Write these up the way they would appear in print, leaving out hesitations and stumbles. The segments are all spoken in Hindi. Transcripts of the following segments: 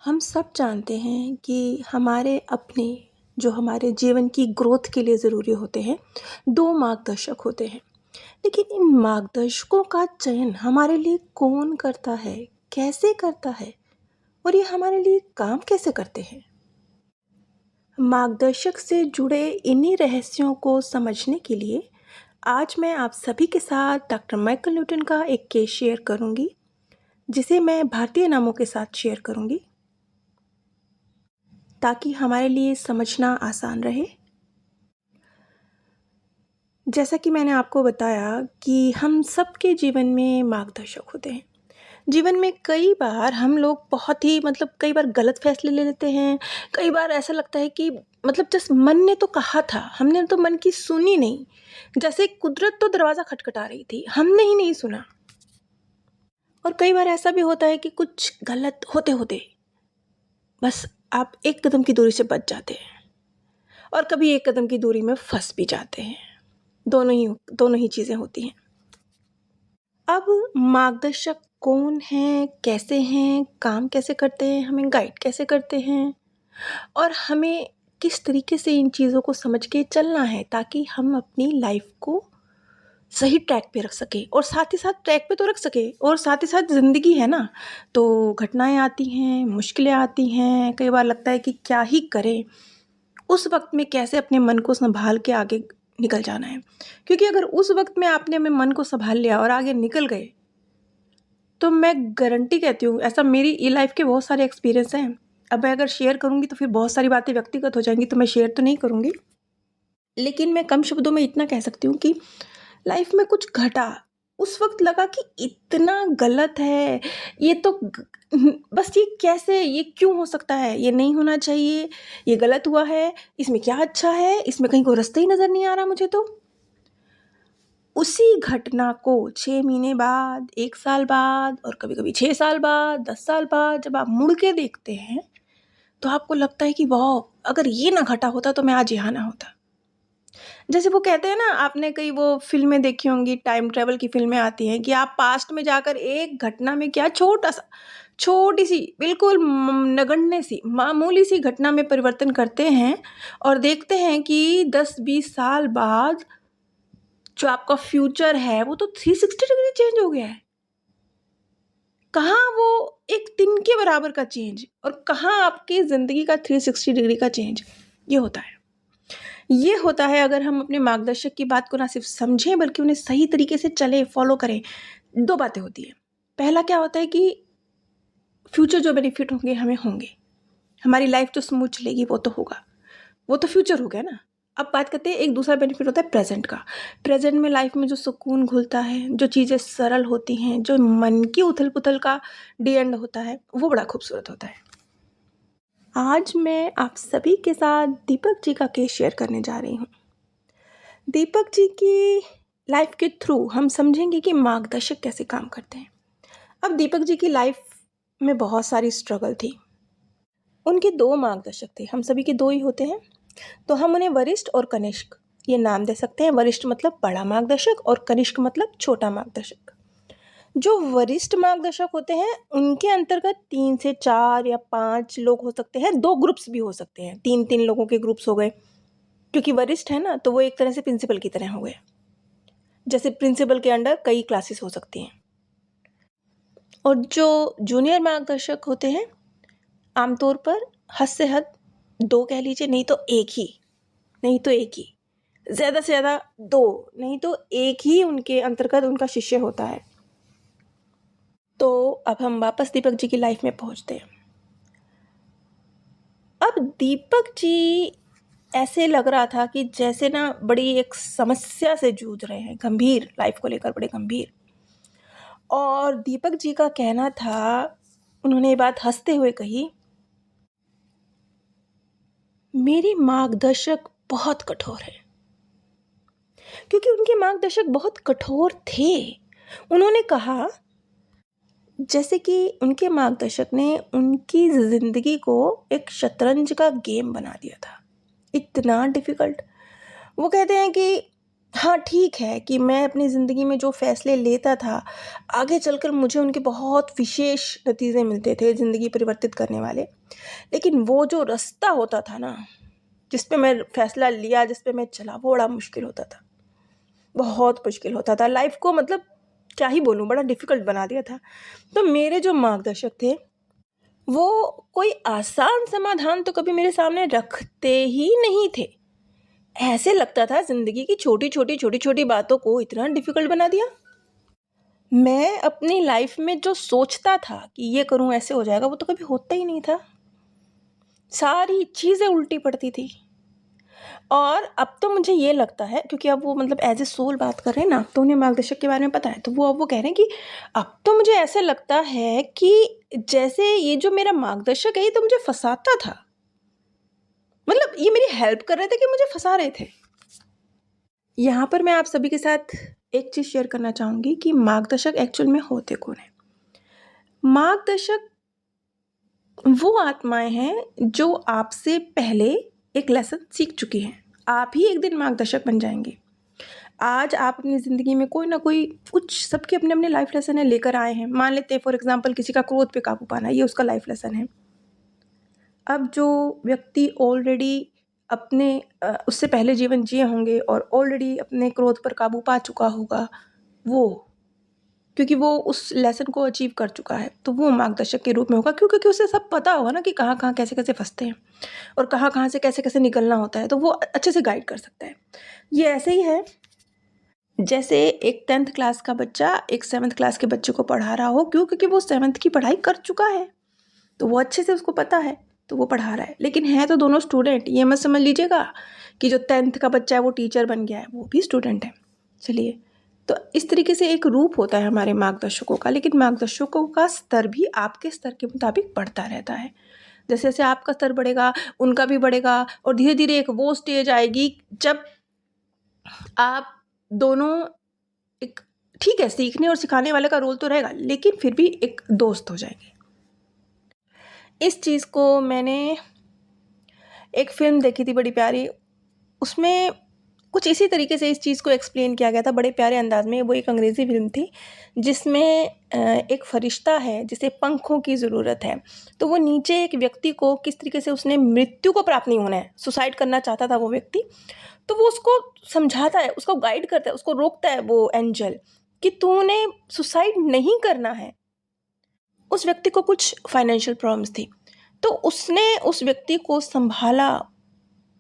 हम सब जानते हैं कि हमारे अपने जो हमारे जीवन की ग्रोथ के लिए ज़रूरी होते हैं, 2 मार्गदर्शक होते हैं। लेकिन इन मार्गदर्शकों का चयन हमारे लिए कौन करता है, कैसे करता है और ये हमारे लिए काम कैसे करते हैं? मार्गदर्शक से जुड़े इन्हीं रहस्यों को समझने के लिए आज मैं आप सभी के साथ डॉक्टर माइकल न्यूटन का एक केस शेयर करूँगी, जिसे मैं भारतीय नामों के साथ शेयर करूँगी ताकि हमारे लिए समझना आसान रहे। जैसा कि मैंने आपको बताया कि हम सबके जीवन में मार्गदर्शक होते हैं। जीवन में कई बार हम लोग बहुत ही कई बार गलत फैसले ले लेते हैं। कई बार ऐसा लगता है कि जस्ट मन ने तो कहा था, हमने तो मन की सुनी नहीं। जैसे कुदरत तो दरवाज़ा खटखटा रही थी, हमने ही नहीं सुना। और कई बार ऐसा भी होता है कि कुछ गलत होते-होते बस आप एक कदम की दूरी से बच जाते हैं और कभी एक कदम की दूरी में फँस भी जाते हैं। दोनों ही चीज़ें होती हैं। अब मार्गदर्शक कौन हैं, कैसे हैं, काम कैसे करते हैं, हमें गाइड कैसे करते हैं और हमें किस तरीके से इन चीज़ों को समझ के चलना है ताकि हम अपनी लाइफ को सही ट्रैक पे रख सकें और साथ ही साथ ट्रैक पे तो रख सकें और साथ ही साथ ज़िंदगी है ना, तो घटनाएँ आती हैं, मुश्किलें आती हैं, कई बार लगता है कि क्या ही करें। उस वक़्त में कैसे अपने मन को सँभाल के आगे निकल जाना है। क्योंकि अगर उस वक़्त में आपने अपने मन को सँभाल लिया और आगे निकल गए, तो मैं गारंटी कहती हूँ, ऐसा मेरी ये लाइफ़ के बहुत सारे एक्सपीरियंस हैं। अब मैं अगर शेयर करूँगी तो फिर बहुत सारी बातें व्यक्तिगत हो जाएँगी, तो मैं शेयर तो नहीं करूँगी। लेकिन मैं कम शब्दों में इतना कह सकती हूँ कि लाइफ़ में कुछ घटा, उस वक़्त लगा कि इतना गलत है, ये तो बस ये कैसे, ये क्यों हो सकता है? ये नहीं होना चाहिए, ये गलत हुआ है, इसमें क्या अच्छा है? इसमें कहीं कोई रास्ता ही नज़र नहीं आ रहा मुझे तो। उसी घटना को 6 महीने बाद, 1 साल बाद और कभी-कभी 6 साल बाद, 10 साल बाद जब आप मुड़ के देखते हैं, तो आपको लगता है कि वॉव! अगर ये ना घटा होता तो मैं आज यहाँ ना होता। जैसे वो कहते हैं ना, आपने कई वो फ़िल्में देखी होंगी, टाइम ट्रैवल की फ़िल्में आती हैं कि आप पास्ट में जाकर एक घटना में क्या छोटा-सा, छोटी-सी, बिल्कुल नगण्य सी, मामूली सी घटना में परिवर्तन करते हैं और देखते हैं कि 10-20 साल बाद जो आपका फ्यूचर है वो तो 360 डिग्री चेंज हो गया है। कहाँ वो एक दिन के बराबर का चेंज और कहाँ आपकी ज़िंदगी का 360 डिग्री का चेंज, ये होता है। ये होता है अगर हम अपने मार्गदर्शक की बात को ना सिर्फ समझें बल्कि उन्हें सही तरीके से चलें, फॉलो करें। 2 बातें होती हैं। पहला क्या होता है कि फ्यूचर जो बेनिफिट होंगे हमें होंगे। हमारी लाइफ जो स्मूथ चलेगी वो तो होगा। वो तो फ्यूचर हो गया ना। अब बात करते हैं, एक दूसरा बेनिफिट होता है प्रेज़ेंट का। प्रेज़ेंट में लाइफ में जो सुकून घुलता है, जो चीज़ें सरल होती हैं, जो मन की उथल-पुथल का डी एंड होता है, वो बड़ा खूबसूरत होता है। आज मैं आप सभी के साथ दीपक जी का केस शेयर करने जा रही हूँ। दीपक जी की लाइफ के थ्रू हम समझेंगे कि मार्गदर्शक कैसे काम करते हैं। अब दीपक जी की लाइफ में बहुत सारी स्ट्रगल थी। उनके 2 मार्गदर्शक थे, हम सभी के 2 ही होते हैं, तो हम उन्हें वरिष्ठ और कनिष्ठ ये नाम दे सकते हैं। वरिष्ठ मतलब बड़ा मार्गदर्शक और कनिष्ठ मतलब छोटा मार्गदर्शक। जो वरिष्ठ मार्गदर्शक होते हैं, उनके अंतर्गत 3 से 4 या 5 लोग हो सकते हैं, 2 ग्रुप्स भी हो सकते हैं, 3-3 लोगों के ग्रुप्स हो गए। क्योंकि वरिष्ठ है ना, तो वो एक तरह से प्रिंसिपल की तरह हो गए। जैसे प्रिंसिपल के अंडर कई क्लासेस हो सकती हैं। और जो जूनियर मार्गदर्शक होते हैं, आमतौर पर हद से हद 2 कह लीजिए, नहीं तो 1 ही, ज़्यादा से ज़्यादा 2, नहीं तो 1 ही उनके अंतर्गत उनका शिष्य होता है। तो अब हम वापस दीपक जी की लाइफ में पहुंचते हैं। अब दीपक जी ऐसे लग रहा था कि जैसे ना बड़ी एक समस्या से जूझ रहे हैं, गंभीर, लाइफ को लेकर बड़े गंभीर। और दीपक जी का कहना था, उन्होंने ये बात हंसते हुए कही, मेरे मार्गदर्शक बहुत कठोर है। क्योंकि उनके मार्गदर्शक बहुत कठोर थे। उन्होंने कहा जैसे कि उनके मार्गदर्शक ने उनकी ज़िंदगी को एक शतरंज का गेम बना दिया था, इतना डिफ़िकल्ट। वो कहते हैं कि हाँ, ठीक है कि मैं अपनी ज़िंदगी में जो फ़ैसले लेता था, आगे चलकर मुझे उनके बहुत विशेष नतीजे मिलते थे ज़िंदगी परिवर्तित करने वाले। लेकिन वो जो रास्ता होता था ना, जिस पे मैं फ़ैसला लिया, जिस पे मैं चला, वो बड़ा मुश्किल होता था। बहुत मुश्किल होता था। लाइफ़ को मतलब क्या ही बोलूँ, बड़ा डिफ़िकल्ट बना दिया था। तो मेरे जो मार्गदर्शक थे, वो कोई आसान समाधान तो कभी मेरे सामने रखते ही नहीं थे। ऐसे लगता था ज़िंदगी की छोटी-छोटी, छोटी-छोटी बातों को इतना डिफ़िकल्ट बना दिया। मैं अपनी लाइफ़ में जो सोचता था कि ये करूँ ऐसे हो जाएगा, वो तो कभी होता ही नहीं था। सारी चीज़ें उल्टी पड़ती थी। और अब तो मुझे ये लगता है, क्योंकि अब वो मतलब एज़ ए सोल बात कर रहे हैं ना, तो उन्हें मार्गदर्शक के बारे में पता है, तो वो कह रहे हैं कि अब तो मुझे ऐसा लगता है कि जैसे ये जो मेरा मार्गदर्शक है, ये तो मुझे फँसाता था। मतलब ये मेरी हेल्प कर रहे थे कि मुझे फँसा रहे थे। यहाँ पर मैं आप सभी के साथ एक चीज़ शेयर करना चाहूँगी कि मार्गदर्शक एक्चुअल में होते कौन हैं? मार्गदर्शक वो आत्माएँ हैं जो आपसे पहले एक लेसन सीख चुकी हैं। आप ही एक दिन मार्गदर्शक बन जाएँगे। आज आप अपनी ज़िंदगी में कोई ना कोई कुछ सबके अपने-अपने लाइफ़ लेसन है लेकर आए हैं। मान लेते हैं फॉर एग्ज़ाम्पल किसी का क्रोध पे काबू पाना, ये उसका लाइफ़ लेसन है। अब जो व्यक्ति ऑलरेडी अपने उससे पहले जीवन जिए होंगे और ऑलरेडी अपने क्रोध पर काबू पा चुका होगा, वो क्योंकि वो उस लेसन को अचीव कर चुका है, तो वो मार्गदर्शक के रूप में होगा। क्यों? क्योंकि उसे सब पता होगा ना कि कहाँ-कहाँ, कैसे-कैसे फँसते हैं और कहाँ-कहाँ से कैसे-कैसे निकलना होता है, तो वो अच्छे से गाइड कर सकता है। ये ऐसे ही है जैसे एक 10th क्लास का बच्चा एक 7th क्लास के बच्चे को पढ़ा रहा हो। क्यों? क्योंकि वो 7th की पढ़ाई कर चुका है, तो वो अच्छे से उसको पता है, तो वो पढ़ा रहा है। लेकिन हैं तो दोनों स्टूडेंट, ये मत समझ लीजिएगा कि जो 10th का बच्चा है वो टीचर बन गया है, वो भी स्टूडेंट है। चलिए, तो इस तरीके से एक रूप होता है हमारे मार्गदर्शकों का, लेकिन मार्गदर्शकों का स्तर भी आपके स्तर के मुताबिक बढ़ता रहता है। जैसे-जैसे आपका स्तर बढ़ेगा, उनका भी बढ़ेगा और धीरे-धीरे एक वो स्टेज आएगी जब आप दोनों एक, ठीक है, सीखने और सिखाने वाले का रोल तो रहेगा, लेकिन फिर भी एक दोस्त हो जाएँगे। इस चीज़ को मैंने एक फ़िल्म देखी थी बड़ी प्यारी, उसमें कुछ इसी तरीके से इस चीज़ को एक्सप्लेन किया गया था बड़े प्यारे अंदाज़ में। वो एक अंग्रेज़ी फ़िल्म थी जिसमें एक फ़रिश्ता है जिसे पंखों की ज़रूरत है। तो वो नीचे एक व्यक्ति को किस तरीके से उसने मृत्यु को प्राप्त नहीं होना है, सुसाइड करना चाहता था वो व्यक्ति। तो वो उसको समझाता है, उसको गाइड करता है, उसको रोकता है वो एंजल कि तूने सुसाइड नहीं करना है। उस व्यक्ति को कुछ फाइनेंशियल प्रॉब्लम्स थी, तो उसने उस व्यक्ति को सँभाला,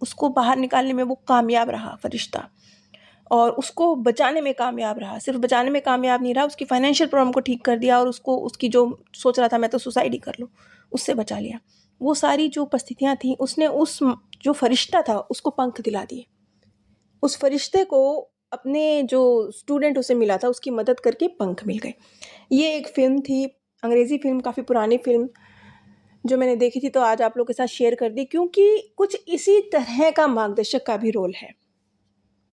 उसको बाहर निकालने में वो कामयाब रहा फ़रिश्ता और उसको बचाने में कामयाब रहा। सिर्फ़ बचाने में कामयाब नहीं रहा, उसकी फाइनेंशियल प्रॉब्लम को ठीक कर दिया और उसको उसकी जो सोच रहा था मैं तो सुसाइड ही कर लूँ, उससे बचा लिया। वो सारी जो परिस्थितियाँ थी उसने उस जो फ़रिश्ता था उसको पंख दिला दिए। उस फ़रिश्ते को अपने जो स्टूडेंट उसे मिला था उसकी मदद करके पंख मिल गए। ये एक फ़िल्म थी, अंग्रेज़ी फ़िल्म, काफ़ी पुरानी फ़िल्म जो मैंने देखी थी, तो आज आप लोगों के साथ शेयर कर दी क्योंकि कुछ इसी तरह का मार्गदर्शक का भी रोल है।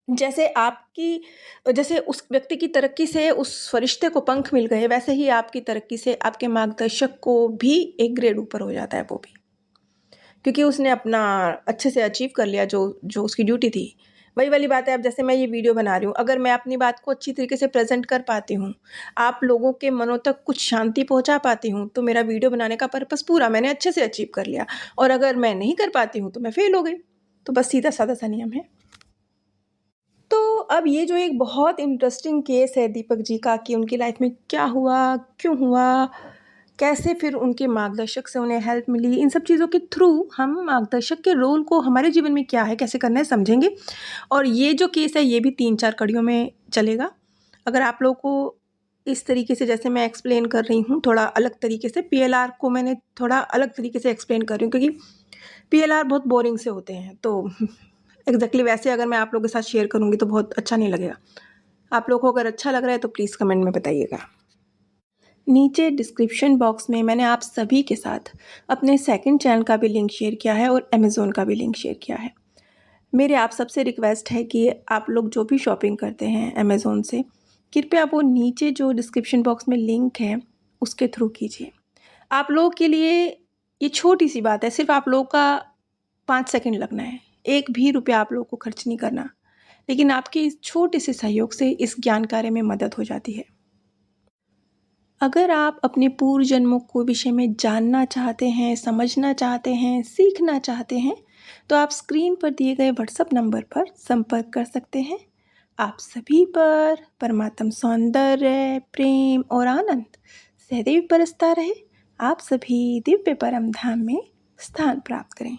जैसे उस व्यक्ति की तरक्की से उस फ़रिश्ते को पंख मिल गए, वैसे ही आपकी तरक्की से आपके मार्गदर्शक को भी एक ग्रेड ऊपर हो जाता है वो भी। क्योंकि उसने अपना अच्छे से अचीव कर लिया जो जो उसकी ड्यूटी थी। वही वाली बात है, अब जैसे मैं ये वीडियो बना रही हूँ, अगर मैं अपनी बात को अच्छी तरीके से प्रेज़ेंट कर पाती हूँ, आप लोगों के मनों तक कुछ शांति पहुँचा पाती हूँ, तो मेरा वीडियो बनाने का पर्पस पूरा मैंने अच्छे से अचीव कर लिया और अगर मैं नहीं कर पाती हूँ, तो मैं फ़ेल हो गई। तो बस सीधा-सादा सा नियम है। तो अब ये जो एक बहुत इंटरेस्टिंग केस है दीपक जी का कि उनकी लाइफ़ में क्या हुआ, क्यों हुआ, कैसे फिर उनके मार्गदर्शक से उन्हें हेल्प मिली, इन सब चीज़ों के थ्रू हम मार्गदर्शक के रोल को हमारे जीवन में क्या है, कैसे करना है समझेंगे। और ये जो केस है ये भी 3-4 कड़ियों में चलेगा। अगर आप लोगों को इस तरीके से जैसे मैं एक्सप्लेन कर रही हूँ, थोड़ा अलग तरीके से पीएलआर को मैंने थोड़ा अलग तरीके से एक्सप्लेन कर रही हूँ क्योंकि पीएलआर बहुत बोरिंग से होते हैं, तो एग्ज़ैक्टली वैसे अगर मैं आप लोगों के साथ शेयर करूँगी तो बहुत अच्छा नहीं लगेगा। आप लोगों को अगर अच्छा लग रहा है तो प्लीज़ कमेंट में बताइएगा। नीचे डिस्क्रिप्शन बॉक्स में मैंने आप सभी के साथ अपने सेकंड चैनल का भी लिंक शेयर किया है और अमेज़न का भी लिंक शेयर किया है। मेरे आप सबसे रिक्वेस्ट है कि आप लोग जो भी शॉपिंग करते हैं अमेज़न से, कृपया वो नीचे जो डिस्क्रिप्शन बॉक्स में लिंक है, उसके थ्रू कीजिए। आप लोगों के लिए ये छोटी-सी बात है, सिर्फ़ आप लोगों का 5 सेकंड लगना है। एक भी रुपया आप लोगों को खर्च नहीं करना। लेकिन आपके इस छोटे से सहयोग से इस ज्ञान कार्य में मदद हो जाती है। अगर आप अपने पूर्व जन्मों को विषय में जानना चाहते हैं, समझना चाहते हैं, सीखना चाहते हैं, तो आप स्क्रीन पर दिए गए व्हाट्सएप नंबर पर संपर्क कर सकते हैं। आप सभी पर परमात्म सौंदर्य, प्रेम और आनंद सदैव बरसता रहे। आप सभी दिव्य परम धाम में स्थान प्राप्त करें।